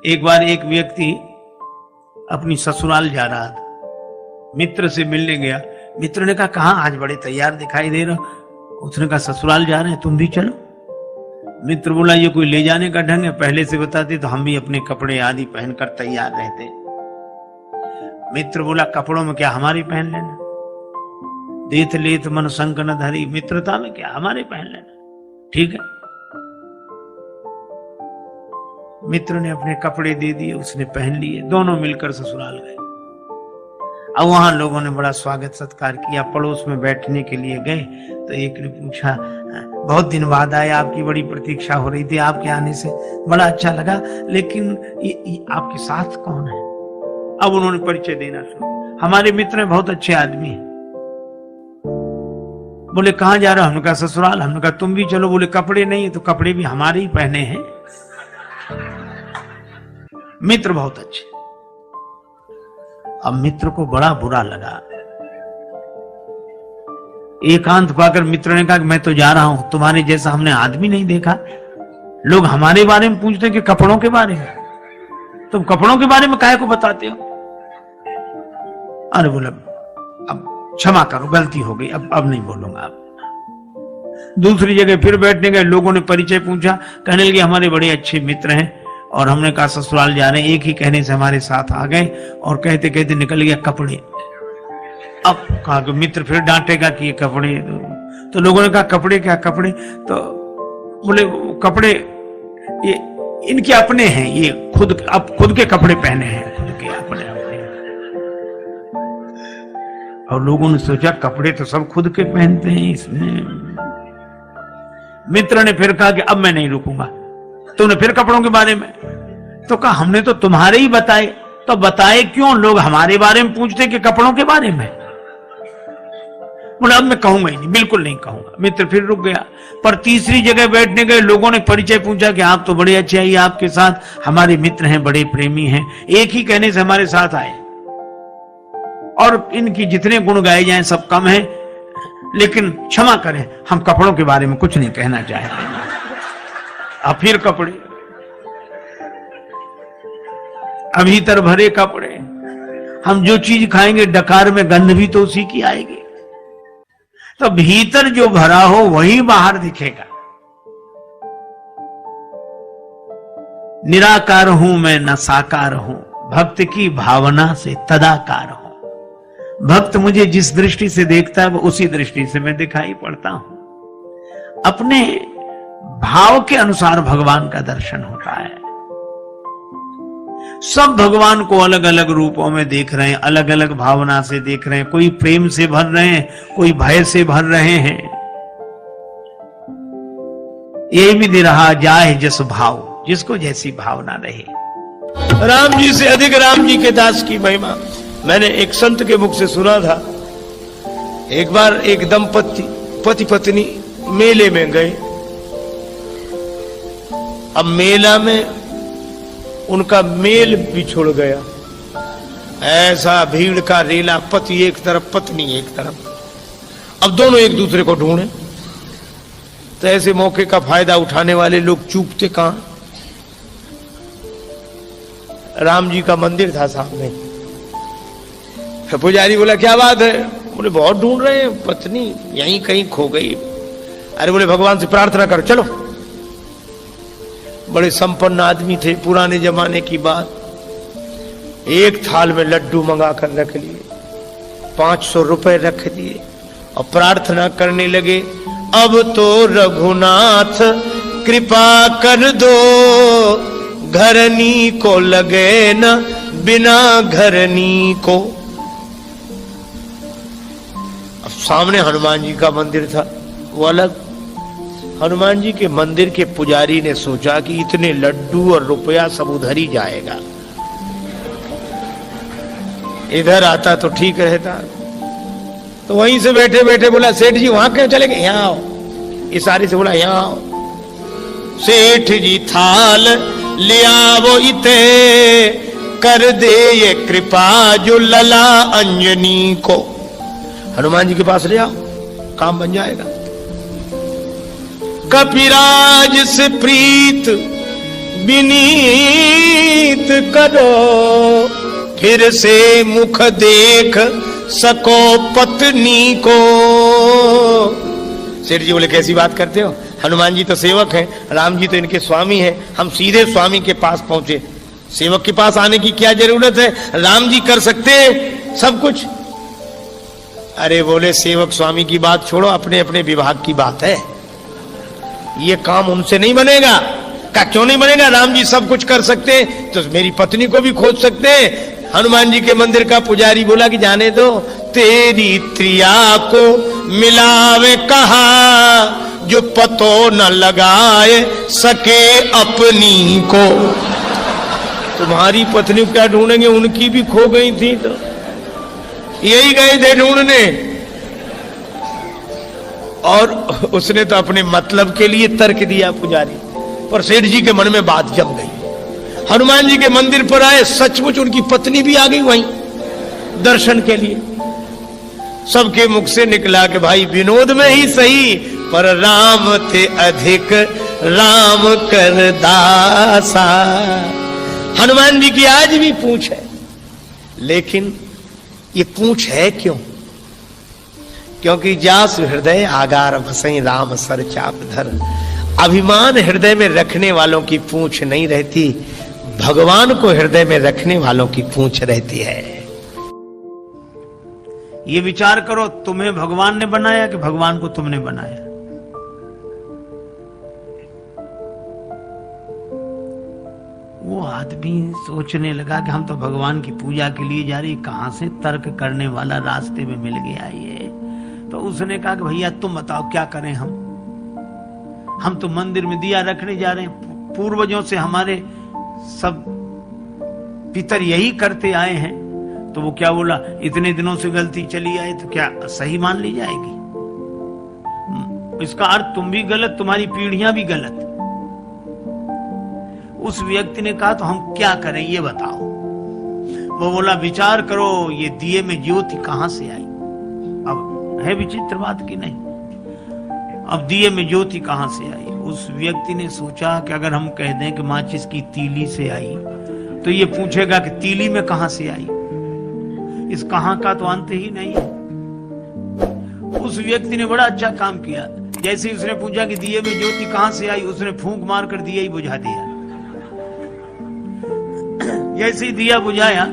एक बार एक व्यक्ति अपनी ससुराल जा रहा था, मित्र से मिलने गया। मित्र ने कहा, कहाँ आज बड़े तैयार दिखाई दे रहा। उसने कहा, ससुराल जा रहे हैं, तुम भी चलो। मित्र बोला, ये कोई ले जाने का ढंग है, पहले से बताते तो हम भी अपने कपड़े आदि पहनकर तैयार रहते। मित्र बोला, कपड़ों में क्या हमारे पहन लेना, देत लेत मन संक न धरी, मित्रता में क्या हमारे पहन लेना, ठीक है। मित्र ने अपने कपड़े दे दिए, उसने पहन लिए, दोनों मिलकर ससुराल गए। अब वहां लोगों ने बड़ा स्वागत सत्कार किया। पड़ोस में बैठने के लिए गए तो एक ने पूछा, बहुत दिन बाद आए, आपकी बड़ी प्रतीक्षा हो रही थी, आपके आने से बड़ा अच्छा लगा, लेकिन ये आपके साथ कौन है। अब उन्होंने परिचय देना शुरू, हमारे मित्र हैं, बहुत अच्छे आदमी हैं। बोले, कहां जा रहे हो। हमने कहा, ससुराल। हमने कहा, तुम भी चलो। बोले, कपड़े नहीं है। तो कपड़े भी हमारे ही पहने हैं। मित्र बहुत अच्छे। अब मित्र को बड़ा बुरा लगा। एकांत पाकर मित्र ने कहा, मैं तो जा रहा हूं, तुम्हारे जैसा हमने आदमी नहीं देखा। लोग हमारे बारे में पूछते हैं कि कपड़ों के बारे में, तुम कपड़ों के बारे में काहे को बताते हो। अरे बोला, अब क्षमा करो, गलती हो गई, अब नहीं बोलूंगा। अब दूसरी जगह फिर बैठने गए, लोगों ने परिचय पूछा, कहने लगे हमारे बड़े अच्छे मित्र हैं, और हमने कहा ससुराल जा रहे हैं। एक ही कहने से हमारे साथ आ गए, और कहते कहते निकल गया कपड़े। अब कहा कि मित्र फिर डांटेगा कि ये कपड़े, तो लोगों ने कहा, कपड़े क्या कपड़े। तो बोले, कपड़े ये इनके अपने हैं, ये खुद के कपड़े पहने हैं, खुद के अपने। और लोगों ने सोचा, कपड़े तो सब खुद के पहनते हैं इसमें। मित्र ने फिर कहा कि अब मैं नहीं रुकूंगा। तुमने फिर कपड़ों के बारे में, तो कहा, हमने तो तुम्हारे ही बताए। तो बताए क्यों, लोग हमारे बारे में पूछते कि कपड़ों के बारे में। बोले, अब मैं कहूंगा ही नहीं, बिल्कुल नहीं कहूंगा। मित्र फिर रुक गया। पर तीसरी जगह बैठने गए, लोगों ने परिचय पूछा कि आप तो बड़े अच्छे हैं, आपके साथ हमारे मित्र हैं, बड़े प्रेमी हैं, एक ही कहने से हमारे साथ आए, और इनकी जितने गुण गाए जाएं सब कम है, लेकिन क्षमा करें, हम कपड़ों के बारे में कुछ नहीं कहना चाहते। अब फिर कपड़े, भीतर भरे कपड़े। हम जो चीज खाएंगे डकार में गंध भी तो उसी की आएगी। तो भीतर जो भरा हो वही बाहर दिखेगा। निराकार हूं मैं, न साकार हूं, भक्त की भावना से तदाकार हूं। भक्त मुझे जिस दृष्टि से देखता है वो उसी दृष्टि से मैं दिखाई पड़ता हूं। अपने भाव के अनुसार भगवान का दर्शन होता है। सब भगवान को अलग अलग रूपों में देख रहे हैं, अलग अलग भावना से देख रहे हैं। कोई प्रेम से भर रहे हैं, कोई भय से भर रहे हैं। ये भी दे रहा जाए जस भाव, जिसको जैसी भावना रहे। राम जी से अधिक राम जी के दास की महिमा मैंने एक संत के मुख से सुना था। एक बार एक दंपति पति पत्नी मेले में गए। अब मेला में उनका मेल बिछुड़ गया। ऐसा भीड़ का रेला, पति एक तरफ पत्नी एक तरफ। अब दोनों एक दूसरे को ढूंढे। तो ऐसे मौके का फायदा उठाने वाले लोग चूकते कहां। राम जी का मंदिर था सामने। पुजारी बोला, क्या बात है। बोले, बहुत ढूंढ रहे हैं, पत्नी यहीं कहीं खो गई। अरे बोले, भगवान से प्रार्थना करो, चलो। बड़े संपन्न आदमी थे, पुराने जमाने की बात। एक थाल में लड्डू मंगा कर रख लिए, 500 रुपए रख दिए और प्रार्थना करने लगे, अब तो रघुनाथ कृपा कर दो, घरनी को लगे न बिना घरनी को। अब सामने हनुमान जी का मंदिर था, वो अलग। हनुमान जी के मंदिर के पुजारी ने सोचा कि इतने लड्डू और रुपया सब उधर ही जाएगा, इधर आता तो ठीक रहता। तो वहीं से बैठे बैठे बोला, सेठ जी वहां क्यों चले गए, यहां आओ। इशारे से बोला, यहां आओ। सेठ जी थाल लिया वो इते, कर दे ये कृपा जो लला अंजनी को। हनुमान जी के पास ले आओ, काम बन जाएगा। कपिराज से प्रीत विनीत करो, फिर से मुख देख सको पत्नी को। सेठ जी बोले कैसी बात करते हो, हनुमान जी तो सेवक हैं, राम जी तो इनके स्वामी हैं, हम सीधे स्वामी के पास पहुंचे, सेवक के पास आने की क्या जरूरत है, राम जी कर सकते हैं सब कुछ। अरे बोले सेवक स्वामी की बात छोड़ो, अपने अपने विभाग की बात है, ये काम उनसे नहीं बनेगा। का क्यों नहीं बनेगा, राम जी सब कुछ कर सकते हैं तो मेरी पत्नी को भी खोज सकते हैं। हनुमान जी के मंदिर का पुजारी बोला कि जाने दो, तेरी त्रिया को मिलावे कहा, जो पतो न लगाए सके अपनी को। तुम्हारी पत्नी क्या ढूंढेंगे, उनकी भी खो गई थी तो यही गए थे ढूंढने। और उसने तो अपने मतलब के लिए तर्क दिया पुजारी, पर सेठ जी के मन में बात जम गई। हनुमान जी के मंदिर पर आए, सचमुच उनकी पत्नी भी आ गई वहीं दर्शन के लिए। सबके मुख से निकला कि भाई विनोद में ही सही, पर राम थे अधिक राम कर दासा। हनुमान जी की आज भी पूंछ है, लेकिन ये पूंछ है क्यों? क्योंकि जास हृदय आगार बसई राम सर चाप धर। अभिमान हृदय में रखने वालों की पूंछ नहीं रहती, भगवान को हृदय में रखने वालों की पूंछ रहती है। ये विचार करो, तुम्हें भगवान ने बनाया कि भगवान को तुमने बनाया? वो आदमी सोचने लगा कि हम तो भगवान की पूजा के लिए जा रहे, कहां से तर्क करने वाला रास्ते में मिल गया ये। तो उसने कहा कि भैया तुम बताओ क्या करें हम तो मंदिर में दिया रखने जा रहे हैं, पूर्वजों से हमारे सब पितर यही करते आए हैं। तो वो क्या बोला, इतने दिनों से गलती चली आए तो क्या सही मान ली जाएगी? इसका अर्थ तुम भी गलत, तुम्हारी पीढ़ियां भी गलत। उस व्यक्ति ने कहा तो हम क्या करें ये बताओ। वो बोला विचार करो, ये दिए में ज्योति कहां से आई? अब है विचित्र बात की नहीं? अब दिए में ज्योति कहां से आई? उस व्यक्ति ने सोचा कि अगर हम कह दें कि माचिस की तीली से आई, तो ये पूछेगा कि तीली में कहां से आई। इस कहां का तो अंत ही नहीं है। उस व्यक्ति ने बड़ा अच्छा काम किया। जैसे उसने पूछा कि दिए में ज्योति कहां से आई, उसने फूंक मार कर दिया ही बुझा दिया। जैसे ही दिया बुझाया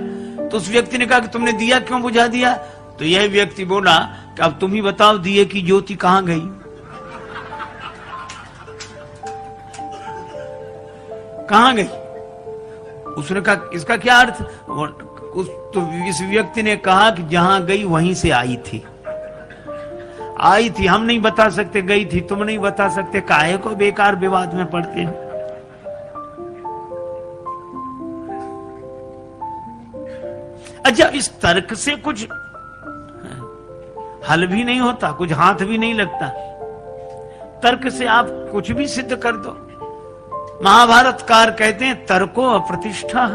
तो उस व्यक्ति ने कहा कि तुमने दिया क्यों बुझा दिया? तो यह व्यक्ति बोला कि अब तुम ही बताओ दिए की ज्योति कहां गई? कहां गई? उसने कहा इसका क्या अर्थ? तो इस व्यक्ति ने कहा कि जहां गई वहीं से आई थी। आई थी, हम नहीं बता सकते, गई थी तुम नहीं बता सकते, काहे को बेकार विवाद में पड़ते हैं। अच्छा, इस तर्क से कुछ हल भी नहीं होता, कुछ हाथ भी नहीं लगता। तर्क से आप कुछ भी सिद्ध कर दो। महाभारतकार कहते हैं तर्को अप्रतिष्ठा।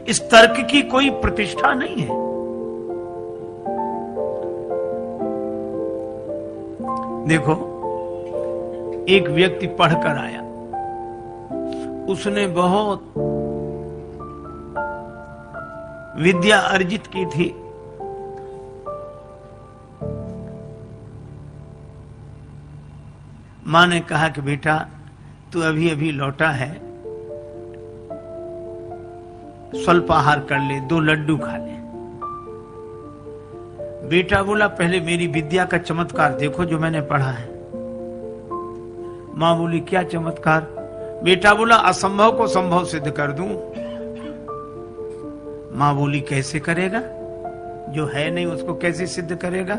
इस तर्क की कोई प्रतिष्ठा नहीं है। देखो, एक व्यक्ति पढ़कर आया, उसने बहुत विद्या अर्जित की थी, मां ने कहा कि बेटा तू अभी अभी लौटा है, स्वल्पाहार कर ले, 2 लड्डू खा ले। बेटा बोला पहले मेरी विद्या का चमत्कार देखो जो मैंने पढ़ा है। मां बोली क्या चमत्कार? बेटा बोला असंभव को संभव सिद्ध कर दूं। मां बोली कैसे करेगा? जो है नहीं उसको कैसे सिद्ध करेगा?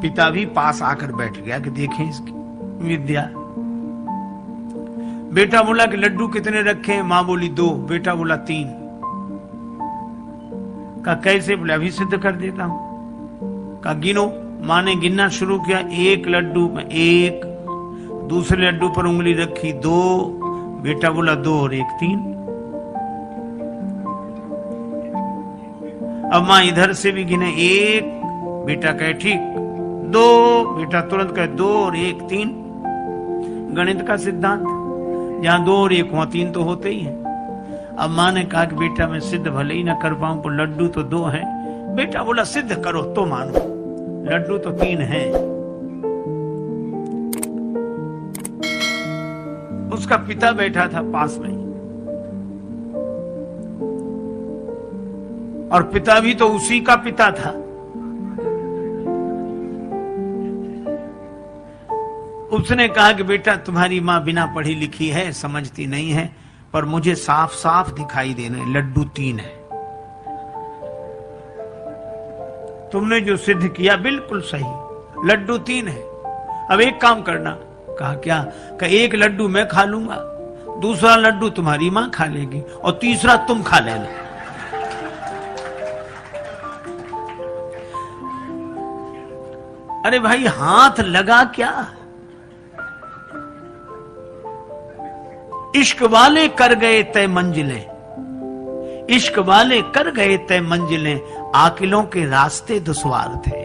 पिता भी पास आकर बैठ गया कि देखें इसकी विद्या। बेटा बोला कि लड्डू कितने रखे हैं? मां बोली 2। बेटा बोला 3। का कैसे? बोले अभी सिद्ध कर देता हूं। का गिनो। मां ने गिनना शुरू किया, 1 लड्डू में 1, दूसरे लड्डू पर उंगली रखी 2, बेटा बोला 2 और 1 3। अब मां इधर से भी गिने 1, बेटा कहे ठीक, 2, बेटा तुरंत कहे 2 और 1 3। गणित का सिद्धांत। जहां 2 और 1 वहां 3 तो होते ही हैं। अब माँ ने कहा कि बेटा मैं सिद्ध भले ही ना कर पाऊं पर लड्डू तो 2 हैं। बेटा बोला सिद्ध करो तो मानो, लड्डू तो 3 हैं। उसका पिता बैठा था पास में, और पिता भी तो उसी का पिता था। उसने कहा कि बेटा तुम्हारी मां बिना पढ़ी लिखी है, समझती नहीं है, पर मुझे साफ साफ दिखाई दे रहे लड्डू 3 है। तुमने जो सिद्ध किया बिल्कुल सही, लड्डू 3 है। अब एक काम करना। कहा क्या? कि 1 लड्डू मैं खा लूंगा, दूसरा लड्डू तुम्हारी मां खा लेगी और तीसरा तुम खा लेना। अरे भाई हाथ लगा क्या? इश्क वाले कर गए तय मंजिलें, इश्क वाले कर गए तय मंजिलें, आकिलों के रास्ते दुश्वार थे।